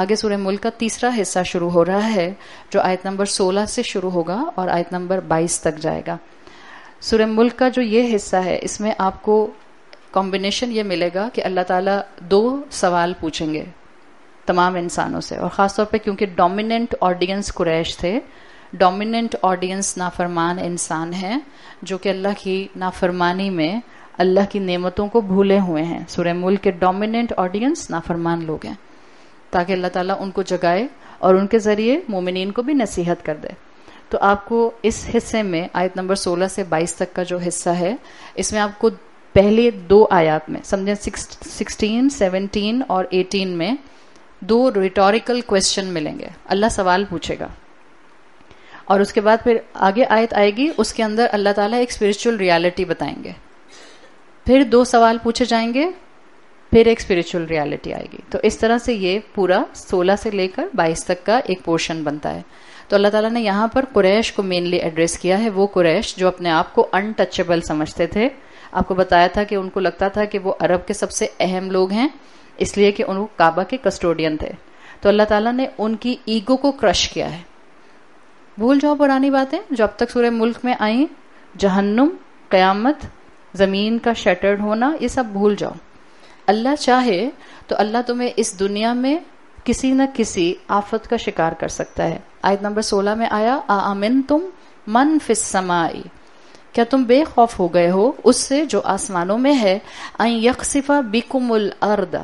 آگے سورہ ملک کا تیسرا حصہ شروع ہو رہا ہے جو آیت نمبر 16 سے شروع ہوگا اور آیت نمبر 22 تک جائے گا. سورہ ملک کا جو یہ حصہ ہے اس میں آپ کو کمبینیشن یہ ملے گا کہ اللہ تعالیٰ 2 سوال پوچھیں گے تمام انسانوں سے, اور خاص طور پہ کیونکہ ڈومیننٹ آڈینس قریش تھے, ڈومیننٹ آڈینس نافرمان انسان ہیں جو کہ اللہ کی نافرمانی میں اللہ کی نعمتوں کو بھولے ہوئے ہیں. سورہ ملک کے ڈومیننٹ آڈینس نافرمان لوگ ہیں, تاکہ اللہ تعالیٰ ان کو جگائے اور ان کے ذریعے مومنین کو بھی نصیحت کر دے. تو آپ کو اس حصے میں آیت نمبر 16 سے 22 تک کا جو حصہ ہے اس میں آپ کو پہلے 2 آیات میں سمجھیں 16, 17 اور 18 میں 2 ریٹوریکل کویسچن ملیں گے. اللہ سوال پوچھے گا اور اس کے بعد پھر آگے آیت آئے گی, اس کے اندر اللہ تعالیٰ ایک اسپرچل ریالٹی بتائیں گے. پھر 2 سوال پوچھے جائیں گے, پھر ایک اسپرچل ریالٹی آئے گی. تو اس طرح سے یہ پورا 16 سے لے کر 22 تک کا ایک پورشن بنتا ہے. تو اللہ تعالیٰ نے یہاں پر قریش کو مینلی ایڈریس کیا ہے, وہ قریش جو اپنے آپ کو انٹچیبل سمجھتے تھے. آپ کو بتایا تھا کہ ان کو لگتا تھا کہ وہ عرب کے سب سے اہم لوگ ہیں اس لیے کہ ان کعبہ کے کسٹوڈین تھے. تو اللہ تعالیٰ نے ان کی ایگو کو کرش کیا ہے. بھول جاؤ پرانی باتیں جو اب تک سورہ ملک میں آئیں, جہنم, قیامت, زمین کا شیٹرڈ ہونا, یہ سب بھول جاؤ. اللہ چاہے تو اللہ تمہیں اس دنیا میں کسی نہ کسی آفت کا شکار کر سکتا ہے. آیت نمبر 16 میں آیا آمنتم من فی السماء, کیا تم بے خوف ہو گئے ہو اس سے جو آسمانوں میں ہے, ان یخسف بکم الارض,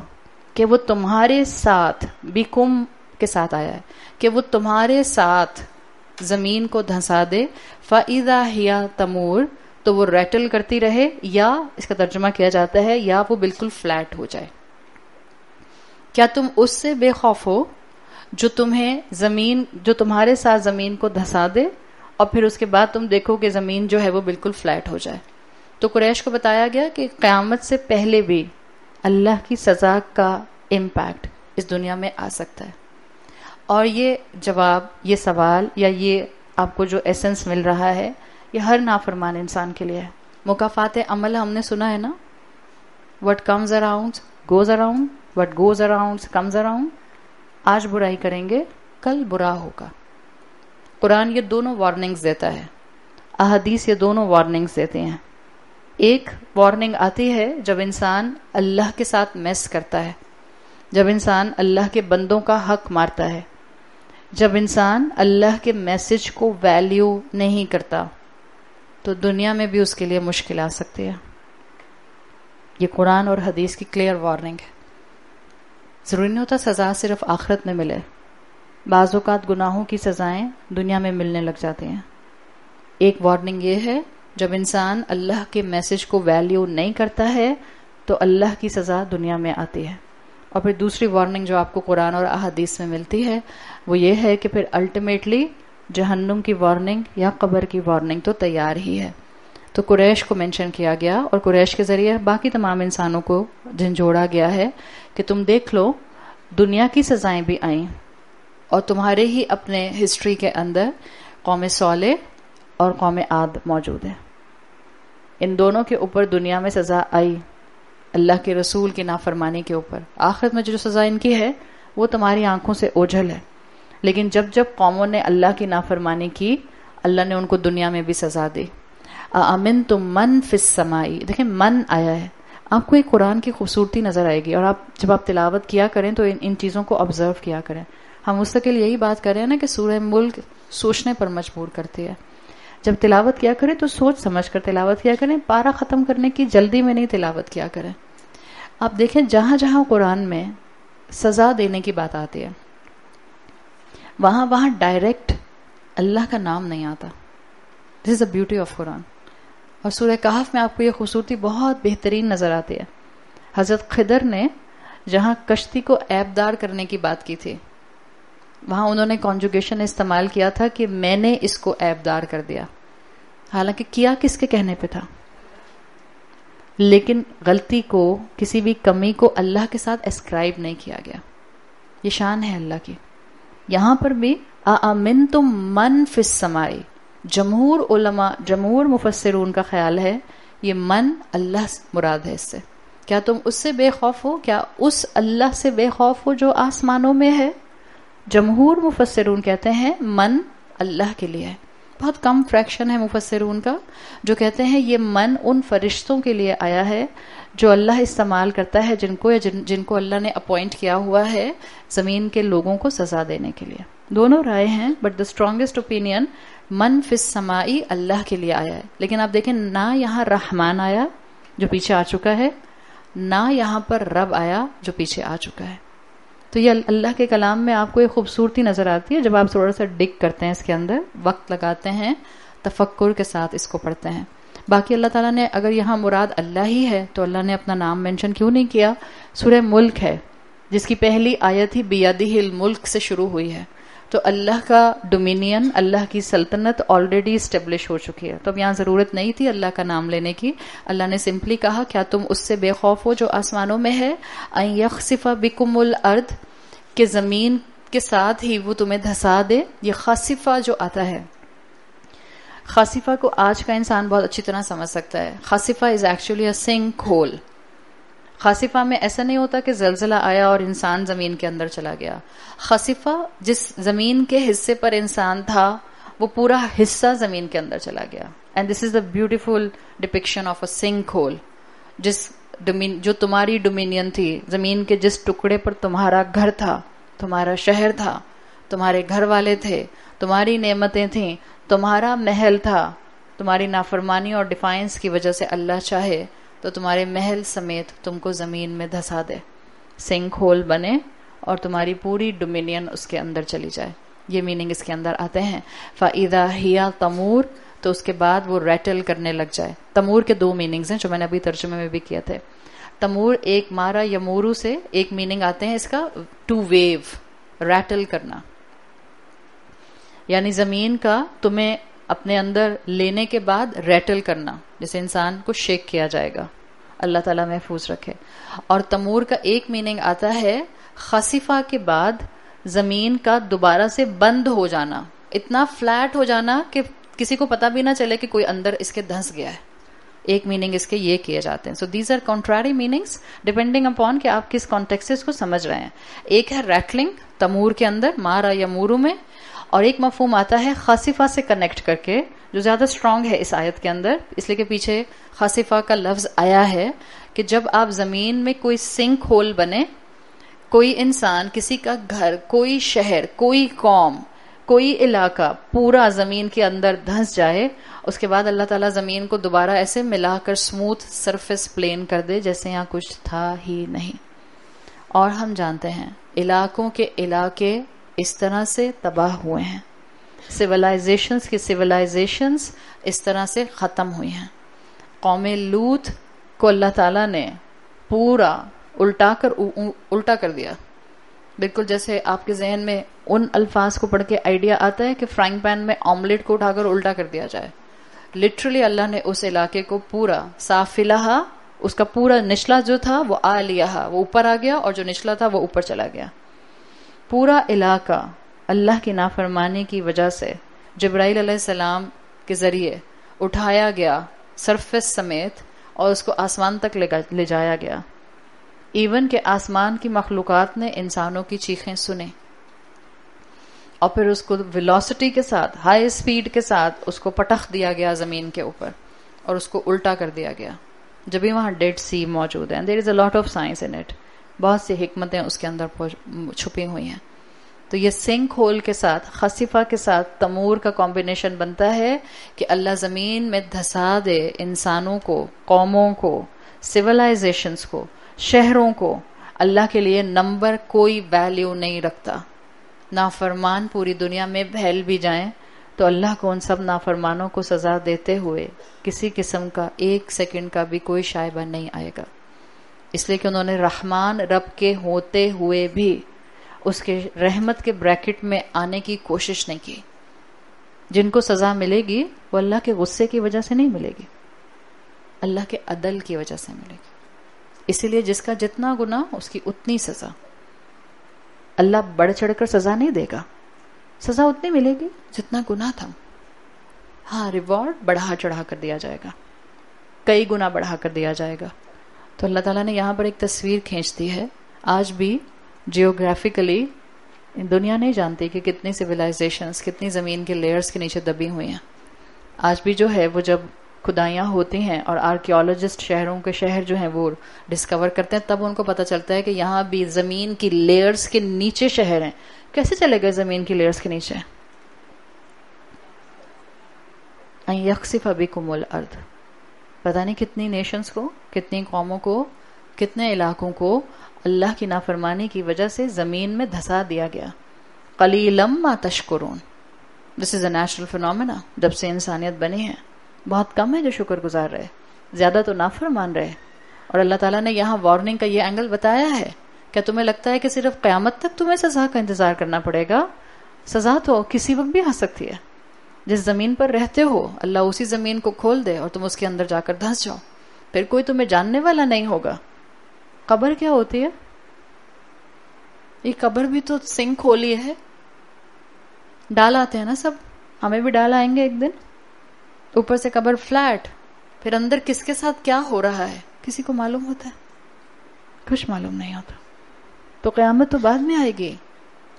کہ وہ تمہارے ساتھ, بکم کے ساتھ آیا ہے, کہ وہ تمہارے ساتھ زمین کو دھنسا دے, فاذا ہی تمور, تو وہ ریٹل کرتی رہے, یا اس کا ترجمہ کیا جاتا ہے یا وہ بالکل فلیٹ ہو جائے. کیا تم اس سے بے خوف ہو جو تمہارے ساتھ زمین کو دھسا دے اور پھر اس کے بعد تم دیکھو کہ زمین جو ہے وہ بالکل فلیٹ ہو جائے. تو قریش کو بتایا گیا کہ قیامت سے پہلے بھی اللہ کی سزا کا امپیکٹ اس دنیا میں آ سکتا ہے. اور یہ جواب, یہ سوال یا یہ آپ کو جو ایسنس مل رہا ہے یہ ہر نافرمان انسان کے لیے ہے. مکافات عمل ہم نے سنا ہے نا, what comes around goes around, what goes around comes around. آج برائی کریں گے کل برا ہوگا. قرآن یہ دونوں وارننگز دیتا ہے, احادیث یہ دونوں وارننگز دیتے ہیں. ایک وارننگ آتی ہے جب انسان اللہ کے ساتھ میس کرتا ہے, جب انسان اللہ کے بندوں کا حق مارتا ہے, جب انسان اللہ کے میسج کو ویلیو نہیں کرتا, تو دنیا میں بھی اس کے لیے مشکل آ سکتی ہے. یہ قرآن اور حدیث کی کلیئر وارننگ ہے. ضروری نہیں ہوتا سزا صرف آخرت میں ملے, بعض اوقات گناہوں کی سزائیں دنیا میں ملنے لگ جاتی ہیں. ایک وارننگ یہ ہے جب انسان اللہ کے میسج کو ویلیو نہیں کرتا ہے تو اللہ کی سزا دنیا میں آتی ہے. اور پھر دوسری وارننگ جو آپ کو قرآن اور احادیث میں ملتی ہے وہ یہ ہے کہ پھر الٹیمیٹلی جہنم کی وارننگ یا قبر کی وارننگ تو تیار ہی ہے. تو قریش کو مینشن کیا گیا اور قریش کے ذریعے باقی تمام انسانوں کو جھنجھوڑا گیا ہے کہ تم دیکھ لو دنیا کی سزائیں بھی آئیں اور تمہارے ہی اپنے ہسٹری کے اندر قوم صالح اور قوم عاد موجود ہے. ان دونوں کے اوپر دنیا میں سزا آئی اللہ کے رسول کی نافرمانی کے اوپر. آخرت میں جو سزا ان کی ہے وہ تمہاری آنکھوں سے اوجھل ہے, لیکن جب جب قوموں نے اللہ کی نافرمانی کی اللہ نے ان کو دنیا میں بھی سزا دی. آمنتم من فی السماء, دیکھیں من آیا ہے, آپ کو ایک قرآن کی خوبصورتی نظر آئے گی. اور جب آپ تلاوت کیا کریں تو ان چیزوں کو آبزرو کیا کریں. ہم مستقل یہی بات کر رہے ہیں نا کہ سورہ ملک سوچنے پر مجبور کرتی ہے. جب تلاوت کیا کریں تو سوچ سمجھ کر تلاوت کیا کریں, پارہ ختم کرنے کی جلدی میں نہیں تلاوت کیا کریں. آپ دیکھیں جہاں جہاں قرآن میں سزا دینے کی بات آتی ہے وہاں ڈائریکٹ اللہ کا نام نہیں آتا. دس از دا بیوٹی آف قرآن. اور سورہ کہف میں آپ کو یہ خوبصورتی بہت بہترین نظر آتی ہے. حضرت خضر نے جہاں کشتی کو عیبدار کرنے کی بات کی تھی وہاں انہوں نے کانجوگیشن استعمال کیا تھا کہ میں نے اس کو عیبدار کر دیا, حالانکہ کیا کس کے کہنے پہ تھا, لیکن غلطی کو, کسی بھی کمی کو اللہ کے ساتھ اسکرائب نہیں کیا گیا. یہ شان ہے اللہ کی. یہاں پر بھی آمنتم من فی السماء, جمہور علماء, جمہور مفسرون کا خیال ہے یہ من اللہ مراد ہے اس سے. کیا تم اس سے بے خوف ہو, کیا اس اللہ سے بے خوف ہو جو آسمانوں میں ہے جمہور مفسرون کہتے ہیں من اللہ کے لیے ہے. بہت کم فریکشن ہے مفسرون کا جو کہتے ہیں یہ من ان فرشتوں کے لیے آیا ہے جو اللہ استعمال کرتا ہے جن کو اللہ نے اپوائنٹ کیا ہوا ہے زمین کے لوگوں کو سزا دینے کے لیے. دونوں رائے ہیں بٹ دا اسٹرانگیسٹ اوپینین من فی السمائی اللہ کے لیے آیا ہے. لیکن آپ دیکھیں نہ یہاں رحمان آیا جو پیچھے آ چکا ہے، نہ یہاں پر رب آیا جو پیچھے آ چکا ہے. تو یہ اللہ کے کلام میں آپ کو ایک خوبصورتی نظر آتی ہے جب آپ تھوڑا سا ڈگ کرتے ہیں اس کے اندر، وقت لگاتے ہیں، تفکر کے ساتھ اس کو پڑھتے ہیں. باقی اللہ تعالیٰ نے اگر یہاں مراد اللہ ہی ہے تو اللہ نے اپنا نام مینشن کیوں نہیں کیا؟ سورہ ملک ہے جس کی پہلی آیت ہی بیدہ الملک سے شروع ہوئی ہے. تو اللہ کا ڈومینین، اللہ کی سلطنت آلریڈی اسٹیبلش ہو چکی ہے. تو اب یہاں ضرورت نہیں تھی اللہ کا نام لینے کی. اللہ نے سمپلی کہا کیا تم اس سے بے خوف ہو جو آسمانوں میں ہے، ان یخسف بکم الارض، کہ زمین کے ساتھ ہی وہ تمہیں دھسا دے. یہ خاسفہ جو آتا ہے، خاسفہ کو آج کا انسان بہت اچھی طرح سمجھ سکتا ہے. خاسفہ is actually a sink hole. خاسفہ میں ایسا نہیں ہوتا کہ زلزلہ آیا اور انسان زمین کے اندر چلا گیا. خاسفہ جس زمین کے حصے پر انسان تھا وہ پورا حصہ زمین کے اندر چلا گیا. And this is the beautiful depiction of a sink whole. جو تمہاری ڈومینین تھی، زمین کے جس ٹکڑے پر تمہارا گھر تھا، تمہارا شہر تھا، تمہارے گھر والے تھے، تمہاری نعمتیں تھیں، تمہارا محل تھا، تمہاری نافرمانی اور ڈیفائنس کی وجہ سے اللہ چاہے تو تمہارے محل سمیت تم کو زمین میں دھسا دے، سنک ہول بنے اور تمہاری پوری ڈومینین اس کے اندر چلی جائے. یہ میننگ اس کے اندر آتے ہیں. فَإِذَا هِيَ تَمُورُ، تو اس کے بعد وہ ریٹل کرنے لگ جائے. تمور کے دو میننگز ہیں جو میں نے ابھی ترجمے میں بھی کیا تھے. تمور ایک مارا یمورو سے ایک میننگ آتے ہیں اس کا ٹو ویو، ریٹل کرنا، یعنی زمین کا تمہیں اپنے اندر لینے کے بعد ریٹل کرنا، جیسے انسان کو شیک کیا جائے گا. اللہ تعالیٰ محفوظ رکھے. اور تمور کا ایک میننگ آتا ہے خاسفہ کے بعد زمین کا دوبارہ سے بند ہو جانا، اتنا فلیٹ ہو جانا کہ کسی کو پتہ بھی نہ چلے کہ کوئی اندر اس کے دھنس گیا ہے. ایک میننگ اس کے یہ کیے جاتے ہیں. So these are contrary meanings depending upon کہ آپ کس کانٹیکسٹ کو سمجھ رہے ہیں. ایک ہے ریٹلنگ تمور کے اندر، مارا یا مورو میں، اور ایک مفہوم آتا ہے خاسفہ سے کنیکٹ کر کے جو زیادہ اسٹرانگ ہے اس آیت کے اندر، اس لیے کہ پیچھے خاسفہ کا لفظ آیا ہے کہ جب آپ زمین میں کوئی سنک ہول بنے، کوئی انسان، کسی کا گھر، کوئی شہر، کوئی قوم، کوئی علاقہ پورا زمین کے اندر دھنس جائے، اس کے بعد اللہ تعالیٰ زمین کو دوبارہ ایسے ملا کر اسموتھ سرفیس پلین کر دے جیسے یہاں کچھ تھا ہی نہیں. اور ہم جانتے ہیں علاقوں کے علاقے اس طرح سے تباہ ہوئے ہیں، سویلائزیشنز کی سویلائزیشنز اس طرح سے ختم ہوئی ہیں. قوم لوط کو اللہ تعالیٰ نے پورا الٹا کر دیا. بالکل جیسے آپ کے ذہن میں ان الفاظ کو پڑھ کے آئیڈیا آتا ہے کہ فرائنگ پین میں آملیٹ کو اٹھا کر الٹا کر دیا جائے. لٹرلی اللہ نے اس علاقے کو پورا سافلہا، اس کا پورا نچلا جو تھا وہ عالیہا، وہ اوپر آ گیا، اور جو نچلا تھا وہ اوپر چلا گیا. پورا علاقہ اللہ کی نافرمانی کی وجہ سے جبرائیل علیہ السلام کے ذریعے اٹھایا گیا سرفیس سمیت اور اس کو آسمان تک لے جایا گیا. ایون کہ آسمان کی مخلوقات نے انسانوں کی چیخیں سنیں اور پھر اس کو ویلوسٹی کے ساتھ، ہائی اسپیڈ کے ساتھ اس کو پٹخ دیا گیا زمین کے اوپر اور اس کو الٹا کر دیا گیا. جب بھی وہاں ڈیڈ سی موجود ہے، there is a lot of science in it, بہت سی حکمتیں اس کے اندر چھپی ہوئی ہیں. تو یہ سنک ہول کے ساتھ، خاسفہ کے ساتھ تمور کا کمبینیشن بنتا ہے کہ اللہ زمین میں دھسا دے انسانوں کو، قوموں کو، سویلائزیشنز کو، شہروں کو. اللہ کے لیے نمبر کوئی ویلیو نہیں رکھتا. نافرمان پوری دنیا میں پھیل بھی جائیں تو اللہ کو ان سب نافرمانوں کو سزا دیتے ہوئے کسی قسم کا ایک سیکنڈ کا بھی کوئی شائبہ نہیں آئے گا. اس لیے کہ انہوں نے رحمان رب کے ہوتے ہوئے بھی اس کے رحمت کے بریکٹ میں آنے کی کوشش نہیں کی. جن کو سزا ملے گی وہ اللہ کے غصے کی وجہ سے نہیں ملے گی، اللہ کے عدل کی وجہ سے ملے گی. اسی لیے جس کا جتنا گناہ اس کی اتنی سزا. اللہ بڑھ چڑھ کر سزا نہیں دے گا، سزا اتنی ملے گی جتنا گناہ تھا. ہاں ریوارڈ بڑھا چڑھا کر دیا جائے گا، کئی گنا بڑھا کر دیا جائے گا. تو اللہ تعالیٰ نے یہاں پر ایک تصویر کھینچ دی ہے. آج بھی جیوگرافیکلی دنیا نہیں جانتی کہ کتنی سویلائزیشنز کتنی زمین کے لیئرز کے نیچے دبی ہوئی ہیں. آج بھی جو ہے وہ جب کھدائیاں ہوتی ہیں اور آرکیولوجسٹ شہروں کے شہر جو ہیں وہ ڈسکور کرتے ہیں تب ان کو پتہ چلتا ہے کہ یہاں بھی زمین کی لیئرز کے نیچے شہر ہیں. کیسے چلے گئے زمین کی لیئرز کے نیچے؟ ان یخسف بکم الارض. پتہ نہیں کتنی نیشنز کو، کتنی قوموں کو، کتنے علاقوں کو اللہ کی نافرمانی کی وجہ سے زمین میں دھسا دیا گیا. قلیلا ما تشکرون. دس از اے نیچرل فینومینا. جب سے انسانیت بنی ہے بہت کم ہے جو شکر گزار رہے، زیادہ تو نافرمان رہے. اور اللہ تعالیٰ نے یہاں وارننگ کا یہ اینگل بتایا ہے. کیا تمہیں لگتا ہے کہ صرف قیامت تک تمہیں سزا کا انتظار کرنا پڑے گا؟ سزا تو کسی وقت بھی آ سکتی ہے. جس زمین پر رہتے ہو اللہ اسی زمین کو کھول دے اور تم اس کے اندر جا کر دھس جاؤ، پھر کوئی تمہیں جاننے والا نہیں ہوگا. قبر کیا ہوتی ہے؟ یہ قبر بھی تو سنگ کھولی ہے. ڈال آتے ہیں نا سب، ہمیں بھی ڈال آئیں گے ایک دن. اوپر سے قبر فلیٹ، پھر اندر کس کے ساتھ کیا ہو رہا ہے کسی کو معلوم ہوتا ہے؟ کچھ معلوم نہیں ہوتا. تو قیامت تو بعد میں آئے گی،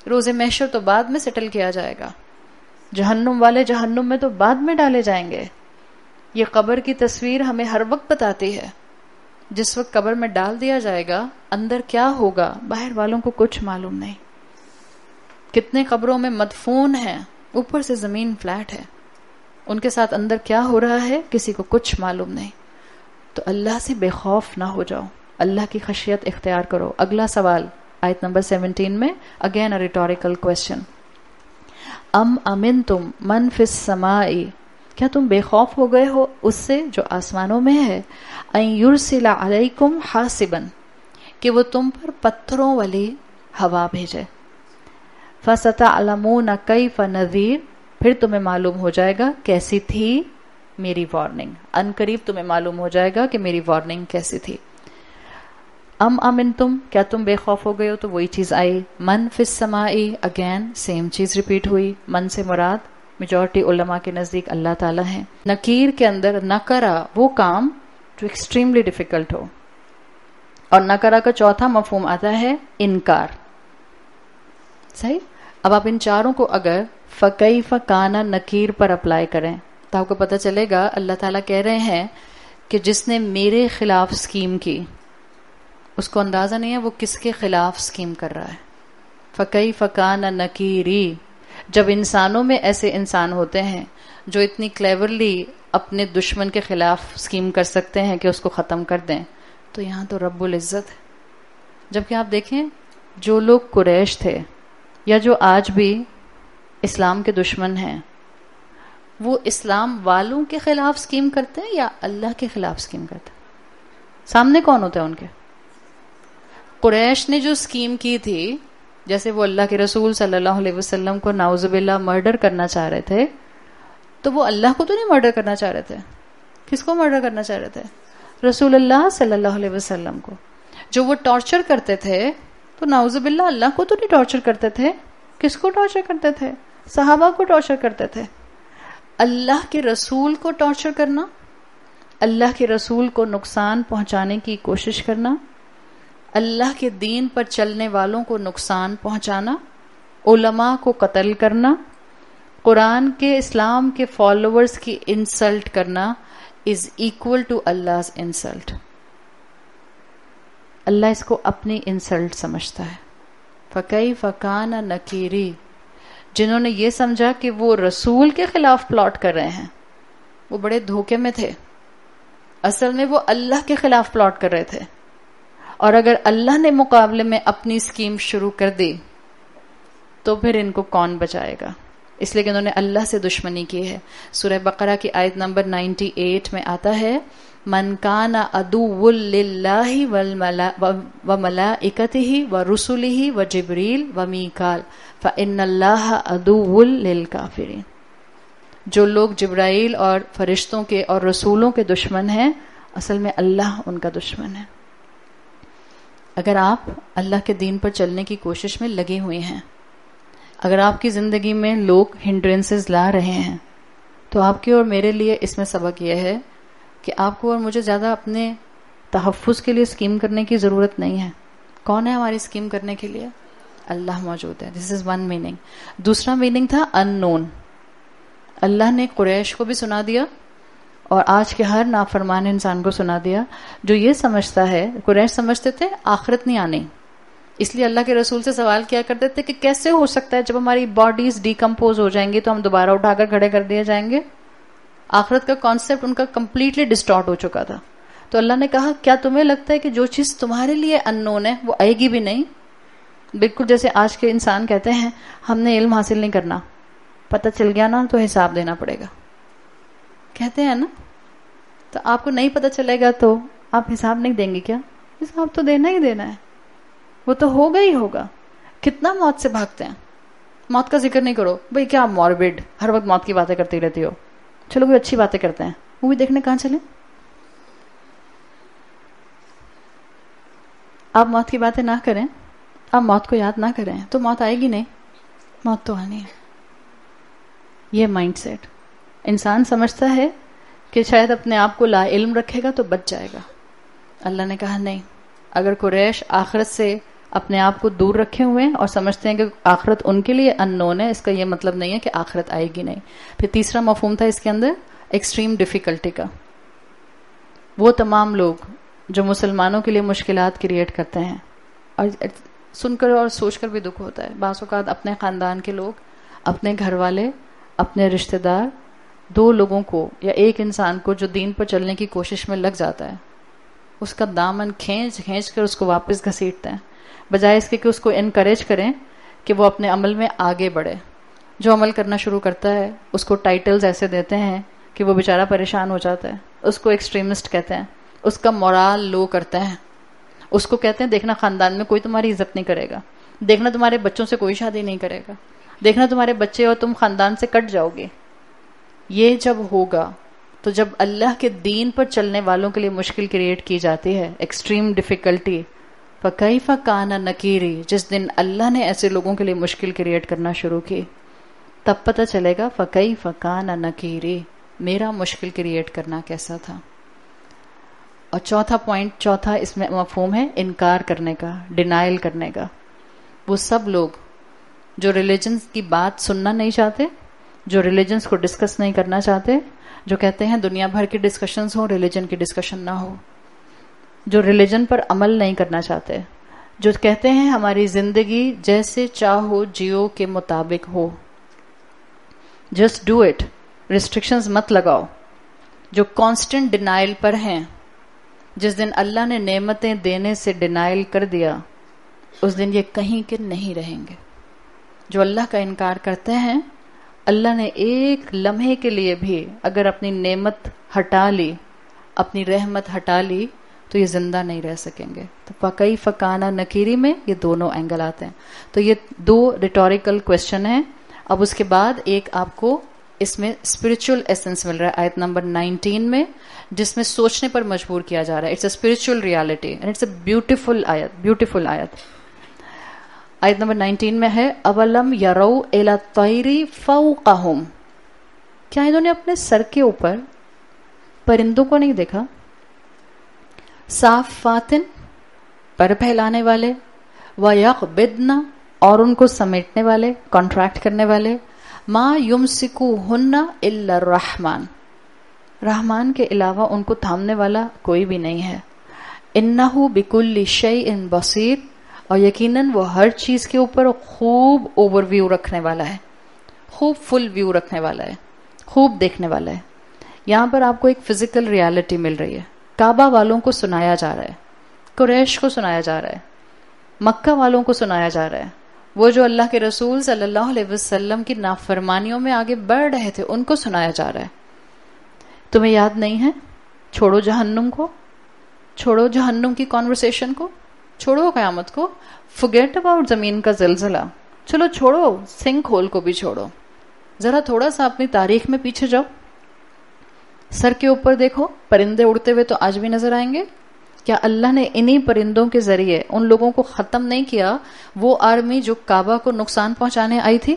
روز محشر تو بعد میں سیٹل کیا جائے گا، جہنم والے جہنم میں تو بعد میں ڈالے جائیں گے. یہ قبر کی تصویر ہمیں ہر وقت بتاتی ہے. جس وقت قبر میں ڈال دیا جائے گا اندر کیا ہوگا باہر والوں کو کچھ معلوم نہیں. کتنے قبروں میں مدفون ہیں، اوپر سے زمین فلیٹ ہے، ان کے ساتھ اندر کیا ہو رہا ہے کسی کو کچھ معلوم نہیں. تو اللہ سے بے خوف نہ ہو جاؤ، اللہ کی خشیت اختیار کرو. اگلا سوال آیت نمبر 17 میں، اگین اے ریٹوریکل کوسچن. ام امنتم من فی السماء. کیا تم بے خوف ہو گئے ہو اس سے جو آسمانوں میں ہے؟ ان یرسل علیکم حاسبا، کہ وہ تم پر پتھروں والی ہوا بھیجے. فستعلمون کیف نذیر، پھر تمہیں معلوم ہو جائے گا کیسی تھی میری وارننگ. ان قریب تمہیں معلوم ہو جائے گا کہ میری وارننگ کیسی تھی. ام امنتم، کیا تم بے خوف ہو گئے ہو؟ تو وہی چیز آئی. من فی السماء، اگین سیم چیز ریپیٹ ہوئی. من سے مراد میجورٹی علماء کے نزدیک اللہ تعالیٰ ہیں. نکیر کے اندر نکرا وہ کام جو ایکسٹریملی ڈیفیکلٹ ہو، اور نکرا کا چوتھا مفہوم آتا ہے انکار. صحیح. اب آپ ان چاروں کو اگر فکیف کان نکیر پر اپلائی کریں تو آپ کو پتہ چلے گا اللہ تعالیٰ کہہ رہے ہیں کہ جس نے میرے خلاف اسکیم کی اس کو اندازہ نہیں ہے وہ کس کے خلاف اسکیم کر رہا ہے. فکیف کان نکیری. جب انسانوں میں ایسے انسان ہوتے ہیں جو اتنی کلیورلی اپنے دشمن کے خلاف اسکیم کر سکتے ہیں کہ اس کو ختم کر دیں، تو یہاں تو رب العزت ہے. جبکہ آپ دیکھیں جو لوگ قریش تھے یا جو آج بھی اسلام کے دشمن ہیں، وہ اسلام والوں کے خلاف اسکیم کرتے ہیں یا اللہ کے خلاف اسکیم کرتے ہیں؟ سامنے کون ہوتے ہیں ان کے؟ قریش نے جو اسکیم کی تھی، جیسے وہ اللہ کے رسول صلی اللہ علیہ وسلم کو نعوذ باللہ مرڈر کرنا چاہ رہے تھے، تو وہ اللہ کو تو نہیں مرڈر کرنا چاہ رہے تھے. کس کو مرڈر کرنا چاہ رہے تھے؟ رسول اللہ صلی اللہ علیہ وسلم کو. جو وہ ٹارچر کرتے تھے تو نعوذ باللہ اللہ کو تو نہیں ٹارچر کرتے تھے. کس کو ٹارچر کرتے تھے؟ صحابہ کو ٹارچر کرتے تھے. اللہ کے رسول کو ٹارچر کرنا، اللہ کے رسول کو نقصان پہنچانے کی کوشش کرنا، اللہ کے دین پر چلنے والوں کو نقصان پہنچانا، علماء کو قتل کرنا، قرآن کے اسلام کے فالوورز کی انسلٹ کرنا is equal to Allah's insult. اللہ اس کو اپنی انسلٹ سمجھتا ہے. فَكَيْفَ كَانَ نَكِيرِ. جنہوں نے یہ سمجھا کہ وہ رسول کے خلاف پلاٹ کر رہے ہیں وہ بڑے دھوکے میں تھے. اصل میں وہ اللہ کے خلاف پلاٹ کر رہے تھے. اور اگر اللہ نے مقابلے میں اپنی اسکیم شروع کر دی تو پھر ان کو کون بچائے گا؟ اس لیے کہ انہوں نے اللہ سے دشمنی کی ہے. سورہ بقرہ کی آیت نمبر 98 میں آتا ہے من کان عدو للہ وملائکتہ ورسلہ وجبریل ومیکال فإن اللہ عدو للکافرین. جو لوگ جبرائیل اور فرشتوں کے اور رسولوں کے دشمن ہیں، اصل میں اللہ ان کا دشمن ہے. اگر آپ اللہ کے دین پر چلنے کی کوشش میں لگے ہوئے ہیں، اگر آپ کی زندگی میں لوگ ہنڈرنسز لا رہے ہیں، تو آپ کے اور میرے لیے اس میں سبق یہ ہے کہ آپ کو اور مجھے زیادہ اپنے تحفظ کے لیے اسکیم کرنے کی ضرورت نہیں ہے. کون ہے ہماری اسکیم کرنے کے لیے؟ اللہ موجود ہے. دس از ون میننگ. دوسرا میننگ تھا ان نون. اللہ نے قریش کو بھی سنا دیا اور آج کے ہر نافرمان انسان کو سنا دیا جو یہ سمجھتا ہے. قریش سمجھتے تھے آخرت نہیں آنی, اس لیے اللہ کے رسول سے سوال کیا کرتے تھے کہ کیسے ہو سکتا ہے جب ہماری باڈیز ڈیکمپوز ہو جائیں گی تو ہم دوبارہ اٹھا کر کھڑے کر دیے جائیں گے. آخرت کا کانسیپٹ ان کا کمپلیٹلی ڈسٹارٹ ہو چکا تھا. تو اللہ نے کہا کیا تمہیں لگتا ہے کہ جو چیز تمہارے لیے ان نون ہے وہ آئے گی بھی نہیں؟ بالکل جیسے آج کے انسان کہتے ہیں ہم نے علم حاصل نہیں کرنا, پتہ چل گیا نا تو حساب دینا پڑے گا. کہتے ہیں نا, تو آپ کو نہیں پتہ چلے گا تو آپ حساب نہیں دیں گے کیا؟ حساب تو دینا ہی دینا ہے, وہ تو ہوگا ہی ہوگا. کتنا موت سے بھاگتے ہیں, موت کا ذکر نہیں کرو بھئی, کیا موربڈ ہر وقت موت کی باتیں کرتی رہتی ہو. چلو کوئی اچھی باتیں کرتے ہیں, مووی دیکھنے کہاں چلیں؟ آپ موت کی باتیں نہ کریں, آپ موت کو یاد نہ کریں تو موت آئے گی نہیں. موت تو آنی ہے. یہ مائنڈ سیٹ انسان سمجھتا ہے کہ شاید اپنے آپ کو لا علم رکھے گا تو بچ جائے گا. اللہ نے کہا نہیں, اگر قریش آخرت سے اپنے آپ کو دور رکھے ہوئے ہیں اور سمجھتے ہیں کہ آخرت ان کے لیے ان نون ہے, اس کا یہ مطلب نہیں ہے کہ آخرت آئے گی نہیں. پھر تیسرا مفہوم تھا اس کے اندر ایکسٹریم ڈیفیکلٹی کا. وہ تمام لوگ جو مسلمانوں کے لیے مشکلات کریٹ کرتے ہیں, اور سن کر اور سوچ کر بھی دکھ ہوتا ہے, بعض اوقات اپنے خاندان کے لوگ, اپنے گھر والے, اپنے رشتہ دار, دو لوگوں کو یا ایک انسان کو جو دین پر چلنے کی کوشش میں لگ جاتا ہے, اس کا دامن کھینچ کھینچ کر اس کو واپس گھسیٹتے ہیں, بجائے اس کے کہ اس کو انکریج کریں کہ وہ اپنے عمل میں آگے بڑھے. جو عمل کرنا شروع کرتا ہے اس کو ٹائٹلز ایسے دیتے ہیں کہ وہ بیچارہ پریشان ہو جاتا ہے. اس کو ایکسٹریمسٹ کہتے ہیں, اس کا مورال لو کرتے ہیں, اس کو کہتے ہیں دیکھنا خاندان میں کوئی تمہاری عزت نہیں کرے گا, دیکھنا تمہارے بچوں سے کوئی شادی نہیں کرے گا, دیکھنا تمہارے بچے اور تم خاندان سے کٹ جاؤ گے. یہ جب ہوگا تو جب اللہ کے دین پر چلنے والوں کے لیے مشکل کریٹ کی جاتی ہے, ایکسٹریم ڈیفیکلٹی, فَكَيْفَ كَانَ نَكِيرِ, جس دن اللہ نے ایسے لوگوں کے لیے مشکل کریٹ کرنا شروع کی تب پتہ چلے گا فَكَيْفَ كَانَ نَكِيرِ, میرا مشکل کریٹ کرنا کیسا تھا. اور چوتھا اس میں مفہوم ہے انکار کرنے کا, ڈینائل کرنے کا. وہ سب لوگ جو ریلیجنز کی بات سننا نہیں چاہتے, جو ریلیجنز کو ڈسکس نہیں کرنا چاہتے, جو کہتے ہیں دنیا بھر کی ڈسکشنز ہوں, ریلیجن کی ڈسکشن نہ ہو, جو ریلیجن پر عمل نہیں کرنا چاہتے, جو کہتے ہیں ہماری زندگی جیسے چاہو جیو کے مطابق ہو, جسٹ ڈو اٹ, ریسٹرکشنز مت لگاؤ, جو کانسٹنٹ ڈینائل پر ہیں. جس دن اللہ نے نعمتیں دینے سے ڈینائل کر دیا اس دن یہ کہیں کے نہیں رہیں گے. جو اللہ کا انکار کرتے ہیں, اللہ نے ایک لمحے کے لیے بھی اگر اپنی نعمت ہٹا لی, اپنی رحمت ہٹا لی تو یہ زندہ نہیں رہ سکیں گے. تو فَكَيْفَ كَانَ نَكِيرِ میں یہ دونوں اینگل آتے ہیں. تو یہ دو ریٹوریکل کوشچن ہیں. اب اس کے بعد ایک آپ کو اس میں اسپرچل ایسنس مل رہا ہے آیت نمبر 19 میں, جس میں سوچنے پر مجبور کیا جا رہا ہے. It's a spiritual reality and it's a beautiful آیت, بیوٹیفل آیت. آیت نمبر 19 میں ہے اولم یروا الی الطیر فوقہم, کیا انہوں نے اپنے سر کے اوپر پرندوں کو نہیں دیکھا؟ صافاتن, پر پھیلانے والے, ویقبضن, اور ان کو سمیٹنے والے, کانٹریکٹ کرنے والے, ما یمسکوہن الا الرحمن, رحمان کے علاوہ ان کو تھامنے والا کوئی بھی نہیں ہے. انہ بکل شیء بصیر, اور یقیناً وہ ہر چیز کے اوپر خوب اوور ویو رکھنے والا ہے, خوب فل ویو رکھنے والا ہے, خوب دیکھنے والا ہے. یہاں پر آپ کو ایک فزیکل ریالٹی مل رہی ہے. کعبہ والوں کو سنایا جا رہا ہے, قریش کو سنایا جا رہا ہے, مکہ والوں کو سنایا جا رہا ہے, وہ جو اللہ کے رسول صلی اللہ علیہ وسلم کی نافرمانیوں میں آگے بڑھ رہے تھے ان کو سنایا جا رہا ہے. تمہیں یاد نہیں ہے؟ چھوڑو جہنم کو, چھوڑو جہنم کی کانورسیشن کو, چھوڑو قیامت کو, forget about زمین کا زلزلہ, چلو چھوڑو سنک ہول کو بھی چھوڑو, ذرا تھوڑا سا اپنی تاریخ میں پیچھے جاؤ. سر کے اوپر دیکھو, پرندے اڑتے ہوئے تو آج بھی نظر آئیں گے. کیا اللہ نے انہی پرندوں کے ذریعے ان لوگوں کو ختم نہیں کیا؟ وہ آرمی جو کعبہ کو نقصان پہنچانے آئی تھی,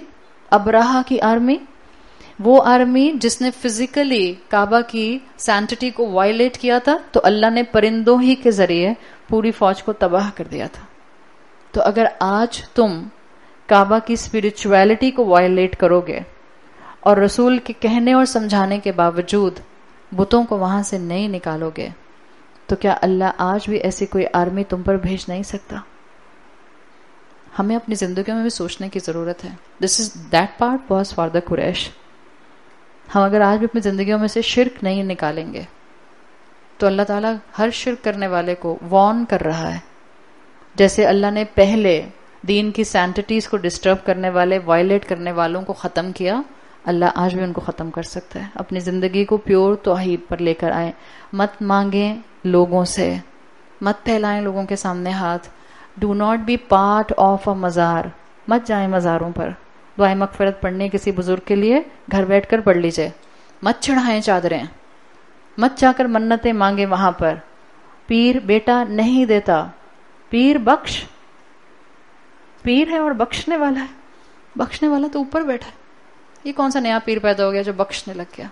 ابراہا کی آرمی, وہ آرمی جس نے فزیکلی کعبہ کی سینٹٹی کو وائلیٹ کیا تھا, تو اللہ نے پرندوں ہی کے ذریعے پوری فوج کو تباہ کر دیا تھا. تو اگر آج تم کعبہ کی اسپرچویلٹی کو وائلیٹ کرو گے اور رسول کے کہنے اور سمجھانے کے باوجود بتوں کو وہاں سے نہیں نکالو گے تو کیا اللہ آج بھی ایسی کوئی آرمی تم پر بھیج نہیں سکتا؟ ہمیں اپنی زندگیوں میں بھی سوچنے کی ضرورت ہے. That part was for the قریش. ہم اگر آج بھی اپنی زندگیوں میں سے شرک نہیں نکالیں گے تو اللہ تعالیٰ ہر شرک کرنے والے کو وارن کر رہا ہے. جیسے اللہ نے پہلے دین کی سینٹیٹیز کو ڈسٹرب کرنے والے، وائلیٹ کرنے والوں کو ختم کیا، اللہ آج بھی ان کو ختم کر سکتا ہے. اپنی زندگی کو پیور توحید پر لے کر آئیں. مت مانگیں لوگوں سے، مت پھیلائیں لوگوں کے سامنے ہاتھ. Do not be part of a مزار. مت جائیں مزاروں پر دعائیں مغفرت پڑھنے کسی بزرگ کے لیے، گھر بیٹھ کر پڑھ لیجئے. مت چڑھائیں چادریں، مت جا کر منتیں مانگیں وہاں پر. پیر بیٹا نہیں دیتا، پیر بخش. پیر ہے اور بخشنے والا ہے. بخشنے والا تو اوپر بیٹھا ہے. یہ کون سا نیا پیر پیدا ہو گیا جو بخشنے لگ گیا؟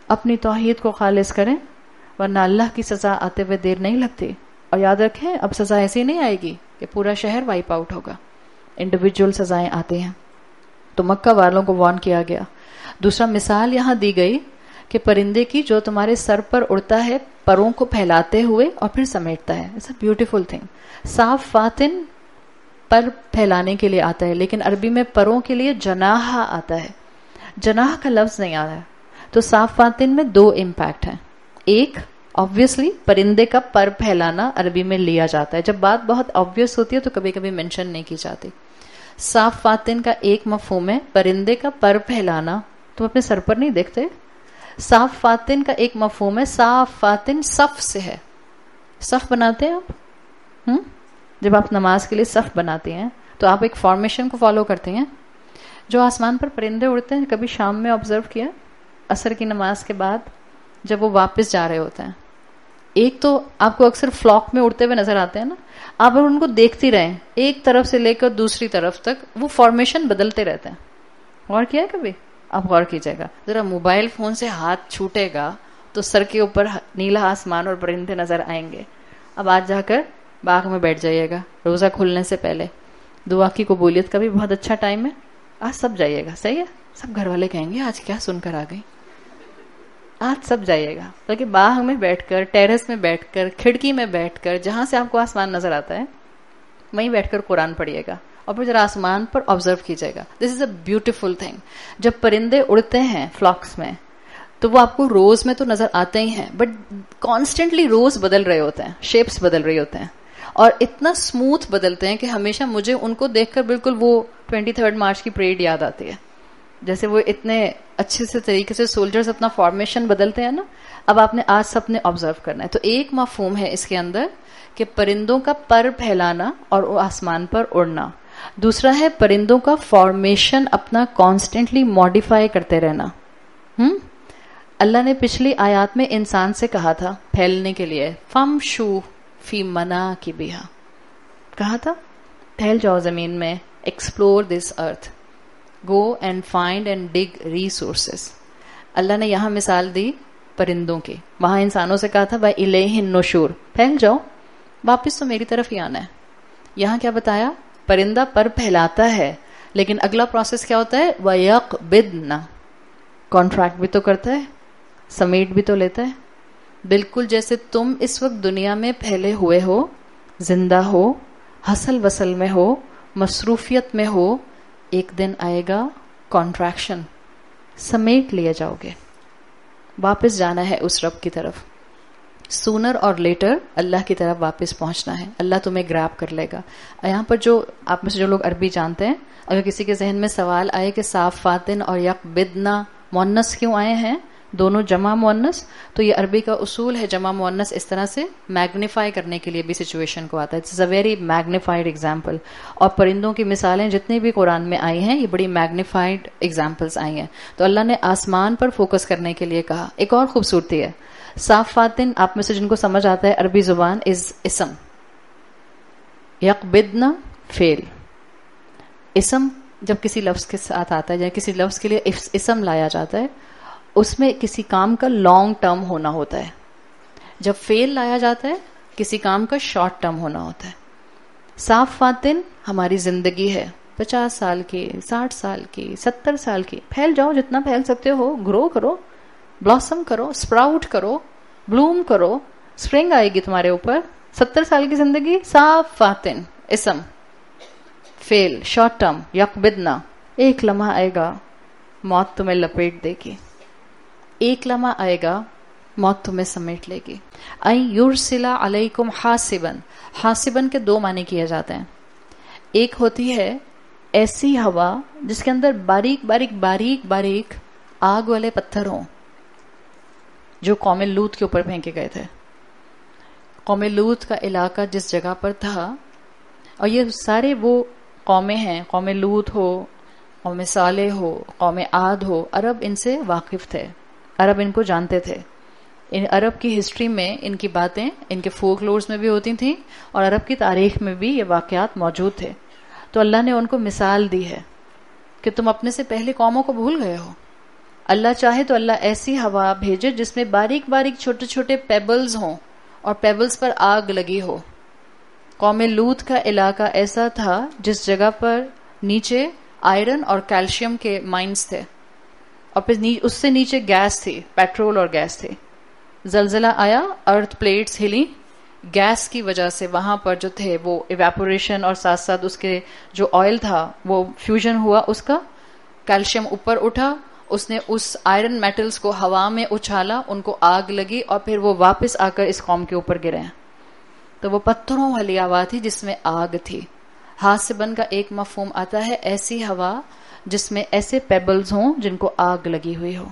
اپنی توحید کو خالص کریں ورنہ اللہ کی سزا آتے ہوئے دیر نہیں لگتی. اور یاد رکھیں اب سزا ایسی نہیں آئے گی کہ پورا شہر وائپ آؤٹ ہوگا. انڈیویجول سزائیں آتی ہیں. تو مکہ والوں کو وارن کیا گیا. دوسرا مثال یہاں دی گئی کہ پرندے کی جو تمہارے سر پر اڑتا ہے پروں کو پھیلاتے ہوئے اور پھر سمیٹتا ہے. It's a beautiful thing. صاف فاتن پر پھیلانے کے لیے آتا ہے لیکن عربی میں پروں کے لیے جناح آتا ہے. جناح کا لفظ نہیں آ رہا ہے. تو صاف فاتن میں دو امپیکٹ ہیں. ایک obviously پرندے کا پر پھیلانا عربی میں لیا جاتا ہے. جب بات بہت obvious ہوتی ہے تو کبھی کبھی منشن نہیں کی جاتی. صاف فاتن کا ایک مفہوم ہے پرندے کا پر پھیلانا. تم اپنے سر پر نہیں دیکھتے. صاف فاتن کا ایک مفہوم ہے صاف فاتن صف سے ہے. صف بناتے ہیں آپ جب آپ نماز کے لیے صف بناتے ہیں تو آپ ایک فارمیشن کو فالو کرتے ہیں. جو آسمان پر پرندے اڑتے ہیں کبھی شام میں آبزرو کیا؟ عصر کی نماز کے بعد جب وہ واپس جا رہے ہوتے ہیں، ایک تو آپ کو اکثر فلاک میں اڑتے ہوئے نظر آتے ہیں نا. آپ ان کو دیکھتی رہیں ایک طرف سے لے کر دوسری طرف تک وہ فارمیشن بدلتے رہتے ہیں. غور کیا ہے کبھی؟ آپ غور کیجئے گا. ذرا موبائل فون سے ہاتھ چھوٹے گا تو سر کے اوپر نیلا آسمان اور پرندے نظر آئیں گے. اب آج جا کر باغ میں بیٹھ جائیے گا روزہ کھلنے سے پہلے. دعا کی قبولیت کا بھی بہت اچھا ٹائم ہے. آج سب جائیے گا. صحیح ہے؟ سب گھر والے کہیں گے آج کیا سن کر آ گئی. آج سب جائیے گا تاکہ باغ میں بیٹھ کر، ٹیرس میں بیٹھ کر، کھڑکی میں بیٹھ کر، جہاں سے آپ کو آسمان نظر آتا ہے وہیں بیٹھ کر قرآن پڑھیے گا اور پھر ذرا آسمان پر آبزرو کیجیے گا. دس از اے بیوٹیفل تھنگ. جب پرندے اڑتے ہیں فلاکس میں تو وہ آپ کو روز میں تو نظر آتے ہی ہیں بٹ کانسٹنٹلی روز بدل رہے ہوتے ہیں، شیپس بدل رہے ہوتے ہیں اور اتنا اسموتھ بدلتے ہیں کہ ہمیشہ مجھے ان کو دیکھ کر بالکل وہ 23 مارچ کی پریڈ یاد آتی ہے. جیسے وہ اتنے اچھے سے طریقے سے سولجرز اپنا فارمیشن بدلتے ہیں نا. اب آپ نے آج سب نے آبزرو کرنا ہے. تو ایک مفہوم ہے اس کے اندر کہ پرندوں کا پر پھیلانا اور وہ آسمان پر اڑنا. دوسرا ہے پرندوں کا فارمیشن اپنا کانسٹنٹلی ماڈیفائی کرتے رہنا. اللہ نے پچھلی آیات میں انسان سے کہا تھا پھیلنے کے لیے فمشو فی مناکبہا، کہا تھا پھیل جاؤ زمین میں، explore this earth, go and find and dig resources. اللہ نے یہاں مثال دی پرندوں کی. وہاں انسانوں سے کہا تھا وَإِلَيْهِ النُّشُورُ، پھیل جاؤ، واپس تو میری طرف ہی آنا ہے. یہاں کیا بتایا؟ پرندہ پر پھیلاتا ہے لیکن اگلا پروسیس کیا ہوتا ہے؟ وَيَقْبِضْنَ، کانٹریکٹ بھی تو کرتا ہے، سمیٹ بھی تو لیتا ہے. بالکل جیسے تم اس وقت دنیا میں پھیلے ہوئے ہو، زندہ ہو، حسل وصل میں ہو، مصروفیت میں ہو، ایک دن آئے گا کانٹریکشن، سمیٹ لیا جاؤ گے. واپس جانا ہے اس رب کی طرف. سونر اور لیٹر اللہ کی طرف واپس پہنچنا ہے. اللہ تمہیں گریب کر لے گا. یہاں پر جو آپ میں سے جو لوگ عربی جانتے ہیں، اگر کسی کے ذہن میں سوال آئے کہ صاف فاتن اور یقبضنا مؤنث کیوں آئے ہیں، دونوں جمع مؤنث، تو یہ عربی کا اصول ہے جمع مؤنث اس طرح سے میگنیفائی کرنے کے لیے بھی سچویشن کو آتا ہے. It's a very magnified example. اور پرندوں کی مثالیں جتنی بھی قرآن میں آئی ہیں یہ بڑی میگنیفائڈ ایگزامپلس آئی ہیں. تو اللہ نے آسمان پر فوکس کرنے کے لیے کہا. ایک اور خوبصورتی ہے، صاف فاتن آپ میں سے جن کو سمجھ آتا ہے عربی زبان از اسم. یقبضنا فعل. اسم جب کسی لفظ کے ساتھ آتا ہے یا کسی لفظ کے لیے اسم لایا جاتا ہے اس میں کسی کام کا لانگ ٹرم ہونا ہوتا ہے. جب فعل لایا جاتا ہے کسی کام کا شارٹ ٹرم ہونا ہوتا ہے. صافاتن ہماری زندگی ہے، 50 سال کی، 60 سال کی، 70 سال کی. پھیل جاؤ جتنا پھیل سکتے ہو، گرو کرو، بلاسم کرو، اسپراؤٹ کرو، بلوم کرو، اسپرنگ آئے گی تمہارے اوپر. 70 سال کی زندگی. صافاتن اسم فیل شارٹ ٹرم. یقبدنا ایک لمحہ آئے گا موت تمہیں لپیٹ دے گی، ایک لمحہ آئے گا موت تمہیں سمیٹ لے گی. این یرسلا علیکم حاسبن. حاسبن کے 2 معنی کیے جاتے ہیں. ایک ہوتی ہے ایسی ہوا جس کے اندر باریک باریک باریک باریک آگ والے پتھر ہوں، جو قوم لوط کے اوپر پھینکے گئے تھے. قوم لوط کا علاقہ جس جگہ پر تھا، اور یہ سارے وہ قومیں ہیں، قوم لوط ہو، قوم صالح ہو، قوم عاد ہو، عرب ان سے واقف تھے، عرب ان کو جانتے تھے. ان عرب کی ہسٹری میں ان کی باتیں ان کے فولک لورز میں بھی ہوتی تھیں، اور عرب کی تاریخ میں بھی یہ واقعات موجود تھے. تو اللہ نے ان کو مثال دی ہے کہ تم اپنے سے پہلے قوموں کو بھول گئے ہو. اللہ چاہے تو اللہ ایسی ہوا بھیجے جس میں باریک باریک چھوٹے چھوٹے پیبلز ہوں اور پیبلز پر آگ لگی ہو. قوم لوط کا علاقہ ایسا تھا جس جگہ پر نیچے آئرن اور کیلشیم کے مائنز تھے، اور پھر اس سے نیچے گیس تھی، پیٹرول اور گیس تھی. زلزلہ آیا، ارتھ پلیٹس ہلی، گیس کی وجہ سے وہاں پر جو تھے وہ ایواپوریشن، اور ساتھ ساتھ اس کے جو آئل تھا وہ فیوژن ہوا، اس کا کیلشیم اوپر اٹھا، اس نے اس آئرن میٹلز کو ہوا میں اچھالا، ان کو آگ لگی، اور پھر وہ واپس آ کر اس قوم کے اوپر گرے. تو وہ پتھروں والی ہوا تھی جس میں آگ تھی. حاسبن کا ایک مفہوم آتا ہے ایسی ہوا جس میں ایسے پیبلز ہوں جن کو آگ لگی ہوئی ہو.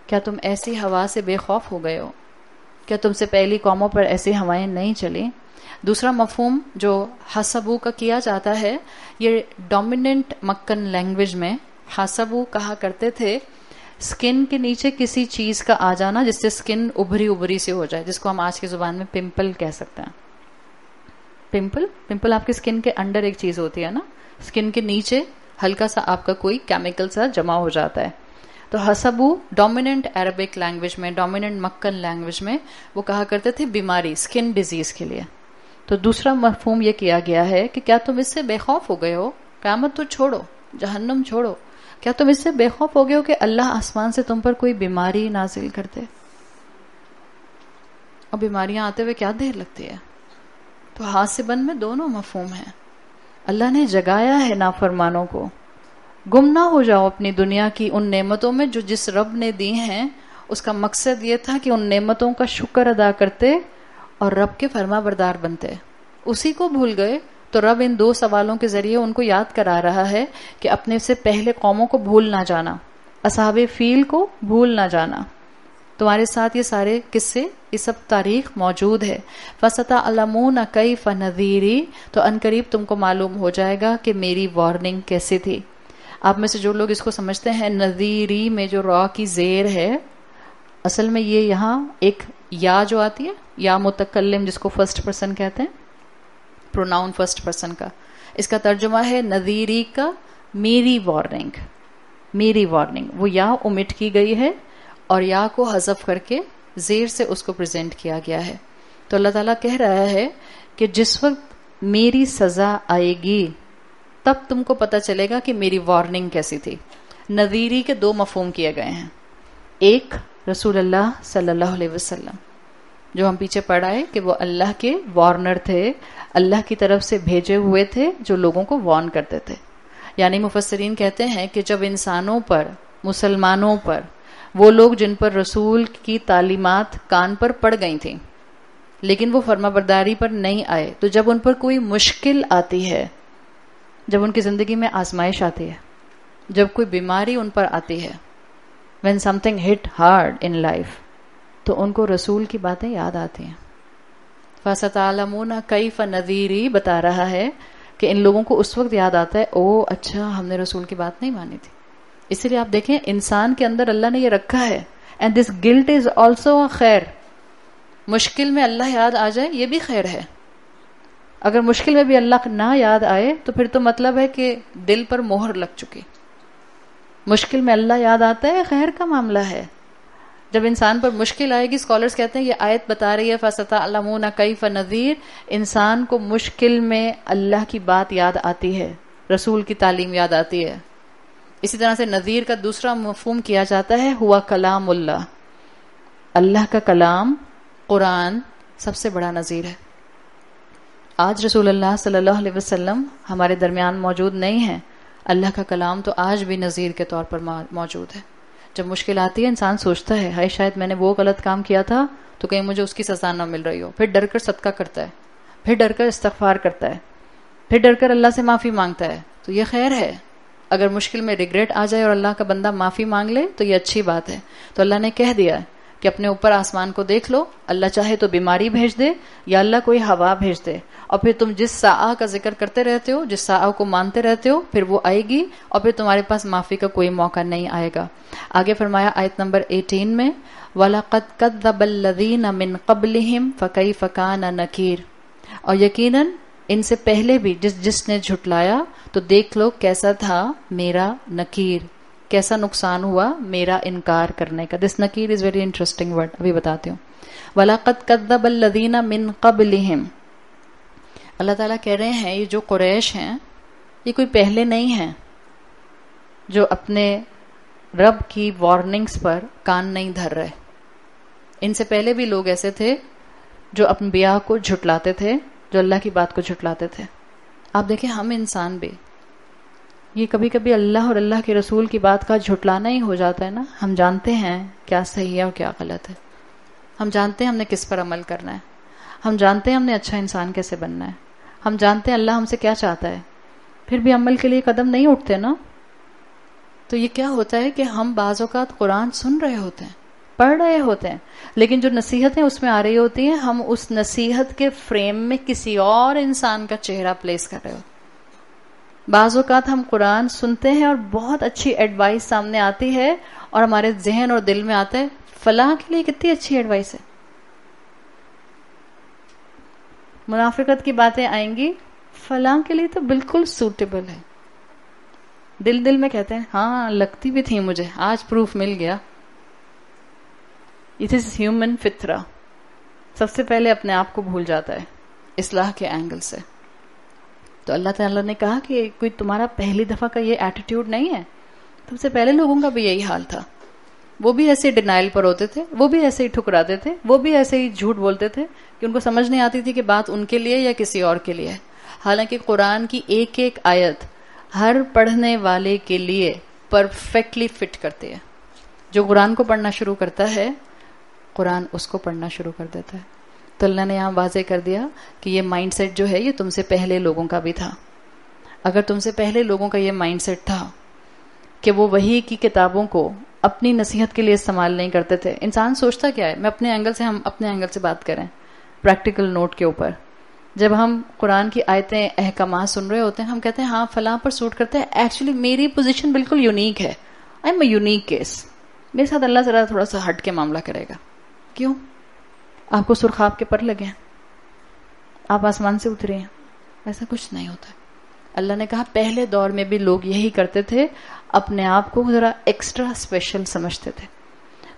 کیا تم ایسی ہوا سے بے خوف ہو گئے ہو؟ کیا تم سے پہلی قوموں پر ایسی ہوائیں نہیں چلیں؟ دوسرا مفہوم جو حسبو کا کیا جاتا ہے، یہ ڈومیننٹ مکن لینگویج میں حسبو کہا کرتے تھے سکن کے نیچے کسی چیز کا آ جانا جس سے سکن ابھری ابھری سے ہو جائے، جس کو ہم آج کی زبان میں پمپل کہہ سکتے ہیں. پمپل آپ کی سکن کے انڈر ایک چیز ہوتی ہے نا، سکن کے نیچے ہلکا سا آپ کا کوئی کیمیکل سا جمع ہو جاتا ہے. تو حسبو ڈومیننٹ عربک لینگویج میں، ڈومیننٹ مکن لینگویج میں وہ کہا کرتے تھے بیماری، سکن ڈیزیز کے لیے. تو دوسرا مفہوم یہ کیا گیا ہے کہ کیا تم اس سے بے خوف ہو گئے ہو؟ قیامت تو چھوڑو، جہنم چھوڑو، کیا تم اس سے بے خوف ہو گئے ہو کہ اللہ آسمان سے تم پر کوئی بیماری نازل کر دے؟ اور بیماریاں آتے ہوئے کیا دیر لگتی ہے. تو حاسبن میں دونوں مفہوم ہیں. اللہ نے جگایا ہے نافرمانوں کو. گم نہ ہو جاؤ اپنی دنیا کی ان نعمتوں میں جو جس رب نے دی ہیں. اس کا مقصد یہ تھا کہ ان نعمتوں کا شکر ادا کرتے اور رب کے فرما بردار بنتے. اسی کو بھول گئے تو رب ان 2 سوالوں کے ذریعے ان کو یاد کرا رہا ہے کہ اپنے سے پہلے قوموں کو بھول نہ جانا، اصحاب فیل کو بھول نہ جانا. تمہارے ساتھ یہ سارے قصے، یہ سب تاریخ موجود ہے. فَسَتَعْلَمُونَ كَيْفَ نَذِيرِي، تو عنقریب تم کو معلوم ہو جائے گا کہ میری وارننگ کیسی تھی. آپ میں سے جو لوگ اس کو سمجھتے ہیں نذیری میں جو را کی زیر ہے، اصل میں یہ یہاں ایک یا جو آتی ہے، یا متکلم جس کو فرسٹ پرسن کہتے ہیں، پروناؤن فرسٹ پرسن کا، اس کا ترجمہ ہے نذیری کا میری وارننگ. میری وارننگ، وہ یا اومٹ کی گئی ہے اور یا کو حذف کر کے زیر سے اس کو پریزنٹ کیا گیا ہے. تو اللہ تعالیٰ کہہ رہا ہے کہ جس وقت میری سزا آئے گی تب تم کو پتہ چلے گا کہ میری وارننگ کیسی تھی. نذیری کے 2 مفہوم کیے گئے ہیں. ایک رسول اللہ صلی اللہ علیہ وسلم، جو ہم پیچھے پڑھا ہے کہ وہ اللہ کے وارنر تھے، اللہ کی طرف سے بھیجے ہوئے تھے جو لوگوں کو وارن کرتے تھے. یعنی مفسرین کہتے ہیں کہ جب انسانوں پر، مسلمانوں پر، وہ لوگ جن پر رسول کی تعلیمات کان پر پڑ گئی تھیں لیکن وہ فرما برداری پر نہیں آئے، تو جب ان پر کوئی مشکل آتی ہے، جب ان کی زندگی میں آزمائش آتی ہے، جب کوئی بیماری ان پر آتی ہے، when something hit hard in life، تو ان کو رسول کی باتیں یاد آتی ہیں. فَسَتَعْلَمُونَ كَيْفَ نَذِيرِي بتا رہا ہے کہ ان لوگوں کو اس وقت یاد آتا ہے، او اچھا ہم نے رسول کی بات نہیں مانی تھی. اسی لیے آپ دیکھیں انسان کے اندر اللہ نے یہ رکھا ہے، and this guilt is also a خیر. مشکل میں اللہ یاد آ جائے یہ بھی خیر ہے. اگر مشکل میں بھی اللہ نہ یاد آئے تو پھر تو مطلب ہے کہ دل پر مہر لگ چکی. مشکل میں اللہ یاد آتا ہے، خیر کا معاملہ ہے. جب انسان پر مشکل آئے گی، اسکالرز کہتے ہیں یہ آیت بتا رہی ہے فَسَتَعْلَمُونَ كَيْفَ نَذِيرٌ، انسان کو مشکل میں اللہ کی بات یاد آتی ہے، رسول کی تعلیم یاد آتی ہے. اسی طرح سے نذیر کا دوسرا مفہوم کیا جاتا ہے ہوا کلام اللہ، اللہ کا کلام قرآن سب سے بڑا نذیر ہے. آج رسول اللہ صلی اللہ علیہ وسلم ہمارے درمیان موجود نہیں ہیں، اللہ کا کلام تو آج بھی نذیر کے طور پر موجود ہے. جب مشکل آتی ہے انسان سوچتا ہے ہائے شاید میں نے وہ غلط کام کیا تھا تو کہیں مجھے اس کی سزا نہ مل رہی ہو، پھر ڈر کر صدقہ کرتا ہے، پھر ڈر کر استغفار کرتا ہے، پھر ڈر کر اللہ سے معافی مانگتا ہے. تو یہ خیر ہے. اگر مشکل میں ریگریٹ آ جائے اور اللہ کا بندہ معافی مانگ لے تو یہ اچھی بات ہے. تو اللہ نے کہہ دیا کہ اپنے اوپر آسمان کو دیکھ لو، اللہ چاہے تو بیماری بھیج دے یا اللہ کوئی ہوا بھیج دے، اور پھر تم جس ساعہ کا ذکر کرتے رہتے ہو، جس ساعہ کو مانتے رہتے ہو، پھر وہ آئے گی اور پھر تمہارے پاس معافی کا کوئی موقع نہیں آئے گا. آگے فرمایا آیت نمبر 18 میں وَلَقَدْ كَذَّبَ الَّذِينَ مِن قَبْلِهِمْ فَكَيْفَ كَانَ نَكِيرٌ، اور یقیناً ان سے پہلے بھی جس نے جھٹلایا تو دیکھ لو کیسا تھا میرا نکیر، کیسا نقصان ہوا میرا انکار کرنے کا. دس نکیر از ویری انٹرسٹنگ ورڈ، ابھی بتاتی ہوں. وَلَقَدْ كَذَّبَ الَّذِينَ مِن قَبْلِهِمْ، اللہ تعالیٰ کہہ رہے ہیں یہ جو قریش ہیں یہ کوئی پہلے نہیں ہیں جو اپنے رب کی وارننگز پر کان نہیں دھر رہے. ان سے پہلے بھی لوگ ایسے تھے جو انبیاء کو جھٹلاتے تھے، جو اللہ کی بات کو جھٹلاتے تھے. آپ دیکھیں ہم انسان بھی یہ کبھی کبھی اللہ اور اللہ کے رسول کی بات کا جھٹلانا ہی ہو جاتا ہے نا. ہم جانتے ہیں کیا صحیح ہے اور کیا غلط ہے، ہم جانتے ہیں ہم نے کس پر عمل کرنا ہے، ہم جانتے ہیں ہم نے اچھا انسان کیسے بننا ہے، ہم جانتے ہیں اللہ ہم سے کیا چاہتا ہے، پھر بھی عمل کے لیے قدم نہیں اٹھتے نا. تو یہ کیا ہوتا ہے کہ ہم بعض اوقات قرآن سن رہے ہوتے ہیں، پڑھ رہے ہوتے ہیں، لیکن جو نصیحتیں اس میں آ رہی ہوتی ہیں ہم اس نصیحت کے فریم میں کسی اور انسان کا چہرہ پلیس کر رہے ہوتے ہیں. بعض اوقات ہم قرآن سنتے ہیں اور بہت اچھی ایڈوائس سامنے آتی ہے اور ہمارے ذہن اور دل میں آتا ہے فلاں کے لیے کتنی اچھی ایڈوائس ہے. منافقت کی باتیں آئیں گی، فلاں کے لیے تو بالکل سوٹیبل ہے. دل میں کہتے ہیں ہاں لگتی بھی تھی مجھے، آج پروف مل گیا. It is human فطرہ. سب سے پہلے اپنے آپ کو بھول جاتا ہے اصلاح کے اینگل سے. تو اللہ تعالیٰ نے کہا کہ کوئی تمہارا پہلی دفعہ کا یہ ایٹیٹیوڈ نہیں ہے، تم سے پہلے لوگوں کا بھی یہی حال تھا. وہ بھی ایسے ڈینائل پر ہوتے تھے، وہ بھی ایسے ہی ٹھکراتے تھے، وہ بھی ایسے ہی جھوٹ بولتے تھے کہ ان کو سمجھ نہیں آتی تھی کہ بات ان کے لیے یا کسی اور کے لیے. حالانکہ قرآن کی ایک ایک آیت ہر پڑھنے والے کے لیے پرفیکٹلی فٹ کرتی ہے. جو قرآن کو پڑھنا شروع کرتا ہے قرآن اس کو پڑھنا شروع کر دیتا ہے. تو اللہ نے یہاں واضح کر دیا کہ یہ مائنڈ سیٹ جو ہے یہ تم سے پہلے لوگوں کا بھی تھا. اگر تم سے پہلے لوگوں کا یہ مائنڈ سیٹ تھا کہ وہ وحی کی کتابوں کو اپنی نصیحت کے لیے استعمال نہیں کرتے تھے. انسان سوچتا کیا ہے، میں اپنے اینگل سے، ہم اپنے اینگل سے بات کریں پریکٹیکل نوٹ کے اوپر. جب ہم قرآن کی آیتیں احکامات سن رہے ہوتے ہیں ہم کہتے ہیں ہاں فلاں پر سوٹ کرتے ہیں، ایکچولی میری پوزیشن بالکل یونیک ہے، I am a unique case, میرے ساتھ اللہ ذرا تھوڑا سا ہٹ کے معاملہ کرے گا. کیوں؟ آپ کو سرخاب کے پر لگے ہیں، آپ آسمان سے اترے ہیں، ایسا کچھ نہیں ہوتا. اللہ نے کہا پہلے دور میں بھی لوگ یہی کرتے تھے، اپنے آپ کو ذرا ایکسٹرا اسپیشل سمجھتے تھے.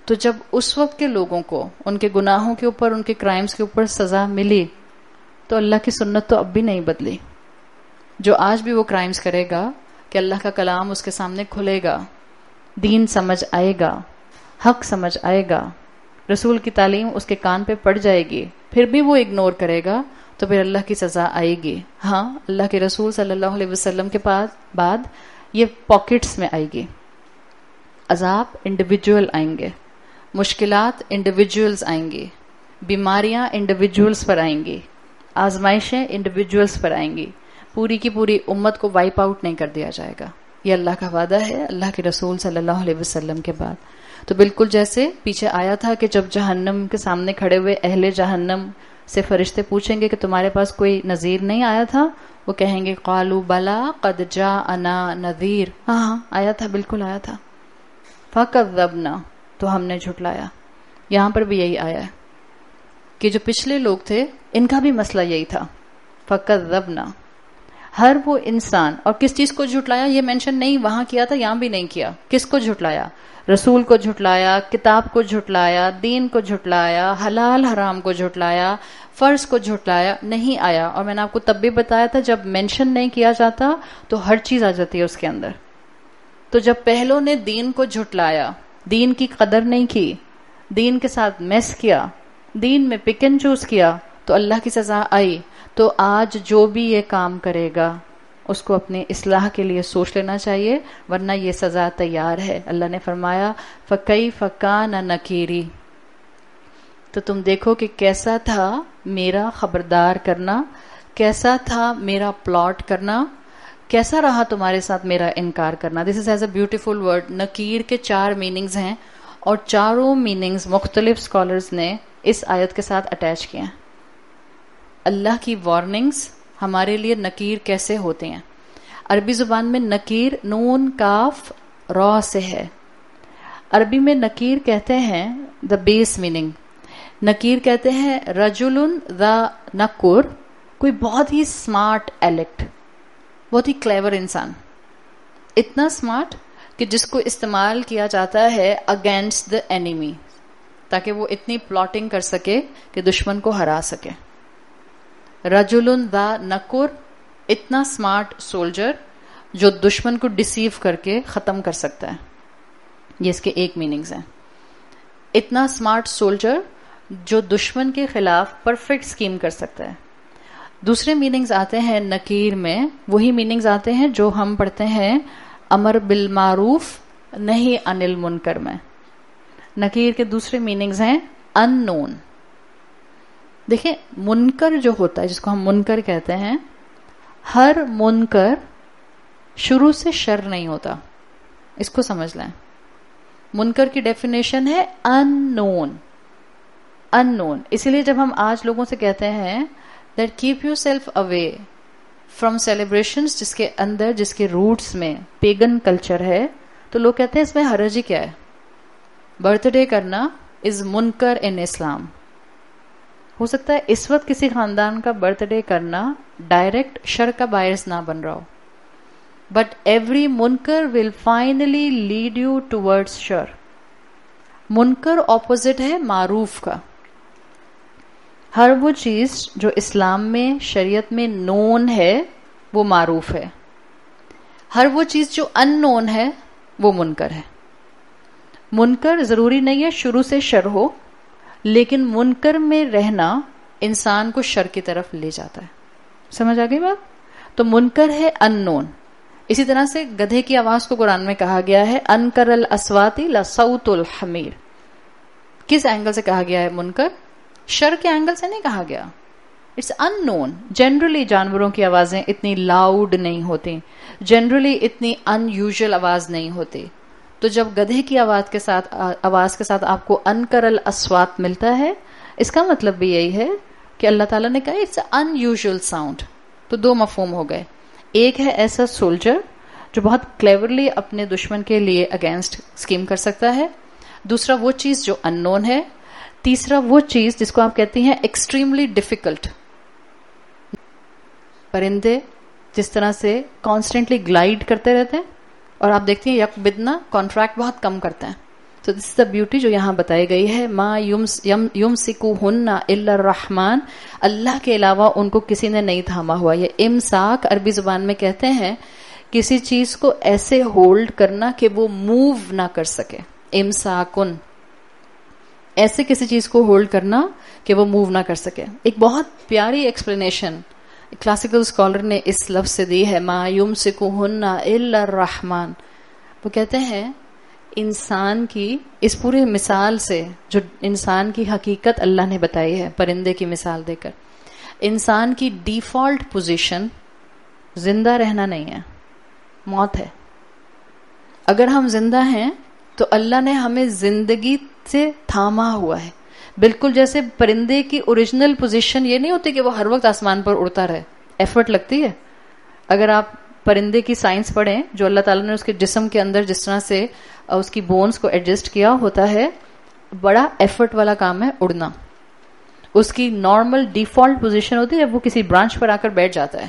تو جب اس وقت کے لوگوں کو ان کے گناہوں کے اوپر، ان کے کرائمز کے اوپر سزا ملی تو اللہ کی سنت تو اب بھی نہیں بدلی. جو آج بھی وہ کرائمز کرے گا کہ اللہ کا کلام اس کے سامنے کھلے گا، دین سمجھ آئے گا، حق سمجھ آئے گا، رسول کی تعلیم اس کے کان پہ پڑ جائے گی، پھر بھی وہ اگنور کرے گا تو پھر اللہ کی سزا آئے گی. ہاں اللہ کے رسول صلی اللہ علیہ وسلم کے بعد یہ پاکٹس میں آئے گی. عذاب انڈیویجول آئیں گے، مشکلات انڈیویجولز آئیں گی، بیماریاں انڈیویجولز پر آئیں گی، آزمائشیں انڈیویجولز پر آئیں گی. پوری کی پوری امت کو وائپ آؤٹ نہیں کر دیا جائے گا. یہ اللہ کا وعدہ ہے اللہ کے رسول صلی اللہ علیہ وسلم کے بعد. تو بالکل جیسے پیچھے آیا تھا کہ جب جہنم کے سامنے کھڑے ہوئے اہل جہنم سے فرشتے پوچھیں گے کہ تمہارے پاس کوئی نذیر نہیں آیا تھا، وہ کہیں گے قالوا بلا قد جاءنا نذیر، ہاں آیا تھا، بالکل آیا تھا. فکذبنا، تو ہم نے جھٹلایا. یہاں پر بھی یہی آیا ہے کہ جو پچھلے لوگ تھے ان کا بھی مسئلہ یہی تھا، فکذبنا. ہر وہ انسان. اور کس چیز کو جھٹلایا یہ مینشن نہیں وہاں کیا تھا, یہاں بھی نہیں کیا. کس کو جھٹلایا؟ رسول کو جھٹلایا, کتاب کو جھٹلایا, دین کو جھٹلایا, حلال حرام کو جھٹلایا, فرض کو جھٹلایا. نہیں آیا. اور میں نے آپ کو تب بھی بتایا تھا جب مینشن نہیں کیا جاتا تو ہر چیز آ جاتی ہے اس کے اندر. تو جب پہلوں نے دین کو جھٹلایا, دین کی قدر نہیں کی, دین کے ساتھ میس کیا, دین میں پک اینڈ چوز کیا, تو اللہ کی سزا آئی. تو آج جو بھی یہ کام کرے گا اس کو اپنی اصلاح کے لیے سوچ لینا چاہیے, ورنہ یہ سزا تیار ہے. اللہ نے فرمایا فَكَيْفَ كَانَ نَكِيرِ. تو تم دیکھو کہ کیسا تھا میرا خبردار کرنا, کیسا تھا میرا پلاٹ کرنا, کیسا رہا تمہارے ساتھ میرا انکار کرنا. This is as a beautiful word. نکیر کے 4 میننگز ہیں اور چاروں میننگز مختلف اسکالرز نے اس آیت کے ساتھ اٹیچ کیے ہیں. اللہ کی وارننگز ہمارے لیے نکیر کیسے ہوتے ہیں. عربی زبان میں نکیر نون کاف را سے ہے. عربی میں نکیر کہتے ہیں دا بیس میننگ. نکیر کہتے ہیں رجل ذا نکر, کوئی بہت ہی اسمارٹ ایلیکٹ, بہت ہی کلیور انسان. اتنا اسمارٹ کہ جس کو استعمال کیا جاتا ہے اگینسٹ دا اینیمی, تاکہ وہ اتنی پلاٹنگ کر سکے کہ دشمن کو ہرا سکے. رجل ذا نکر, اتنا اسمارٹ سولجر جو دشمن کو ڈسیو کر کے ختم کر سکتا ہے. یہ اس کے ایک میننگز ہیں. اتنا اسمارٹ سولجر جو دشمن کے خلاف پرفیکٹ اسکیم کر سکتا ہے. دوسرے میننگز آتے ہیں نکیر میں, وہی میننگز آتے ہیں جو ہم پڑھتے ہیں امر بالمعروف نہی عن المنکر میں. نکیر کے دوسرے میننگز ہیں ان نون. دیکھیں منکر جو ہوتا ہے, جس کو ہم منکر کہتے ہیں, ہر منکر شروع سے شر نہیں ہوتا. اس کو سمجھ لیں. منکر کی ڈیفینیشن ہے ان نون. ان نون. اسی لیے جب ہم آج لوگوں سے کہتے ہیں that keep yourself away from celebrations جس کے اندر, جس کے روٹس میں پیگن کلچر ہے, تو لوگ کہتے ہیں اس میں حرج ہی کیا ہے. برتھ ڈے کرنا از منکر ان اسلام. ہو سکتا ہے اس وقت کسی خاندان کا برتھ ڈے کرنا ڈائریکٹ شر کا باعث نہ بن رہا ہو, بٹ ایوری منکر will finally lead you towards شر. منکر اپوزٹ ہے معروف کا. ہر وہ چیز جو اسلام میں شریعت میں نون ہے وہ معروف ہے. ہر وہ چیز جو ان نون ہے وہ منکر ہے. منکر ضروری نہیں ہے شروع سے شر ہو, لیکن منکر میں رہنا انسان کو شر کی طرف لے جاتا ہے. سمجھ آ گئی بات؟ تو منکر ہے ان نون. اسی طرح سے گدھے کی آواز کو قرآن میں کہا گیا ہے انکر الاسواتی لصوت الحمیر. کس اینگل سے کہا گیا ہے منکر؟ شر کے اینگل سے نہیں کہا گیا. It's in known. جنرلی جانوروں کی آوازیں اتنی لاؤڈ نہیں ہوتی, جنرلی اتنی ان یوزول آواز نہیں ہوتی. تو جب گدھے کی آواز کے ساتھ آپ کو انکر الاسوات ملتا ہے, اس کا مطلب بھی یہی ہے کہ اللہ تعالیٰ نے کہا اٹس ان یوزول ساؤنڈ. تو 2 مفہوم ہو گئے. ایک ہے ایسا سولجر جو بہت کلیورلی اپنے دشمن کے لیے اگینسٹ اسکیم کر سکتا ہے. دوسرا وہ چیز جو ان نون ہے. تیسرا وہ چیز جس کو آپ کہتی ہیں ایکسٹریملی ڈیفیکلٹ. پرندے جس طرح سے کانسٹنٹلی گلائڈ کرتے رہتے ہیں, اور آپ دیکھتی ہیں یک بدنا کانٹریکٹ بہت کم کرتے ہیں. تو دس از دا بیوٹی جو یہاں بتائی گئی ہے. ما یمسکوہن الا الرحمن, اللہ کے علاوہ ان کو کسی نے نہیں تھاما ہوا. یہ امساک عربی زبان میں کہتے ہیں کسی چیز کو ایسے ہولڈ کرنا کہ وہ موو نہ کر سکے. امساکن, ایسے کسی چیز کو ہولڈ کرنا کہ وہ موو نہ کر سکے. ایک بہت پیاری ایکسپلینیشن کلاسیکل اسکالر نے اس لفظ سے دی ہے, ما یمسکوہن الا الرحمن. وہ کہتے ہیں انسان کی اس پورے مثال سے, جو انسان کی حقیقت اللہ نے بتائی ہے پرندے کی مثال دے کر, انسان کی ڈیفالٹ پوزیشن زندہ رہنا نہیں ہے, موت ہے. اگر ہم زندہ ہیں تو اللہ نے ہمیں زندگی سے تھاما ہوا ہے. بالکل جیسے پرندے کی اوریجنل پوزیشن یہ نہیں ہوتی کہ وہ ہر وقت آسمان پر اڑتا رہے, ایفرٹ لگتی ہے. اگر آپ پرندے کی سائنس پڑھیں, جو اللہ تعالیٰ نے اس کے جسم کے اندر جس طرح سے اس کی بونز کو ایڈجسٹ کیا ہوتا ہے, بڑا ایفرٹ والا کام ہے اڑنا. اس کی نارمل ڈیفالٹ پوزیشن ہوتی ہے جب وہ کسی برانچ پر آ کر بیٹھ جاتا ہے,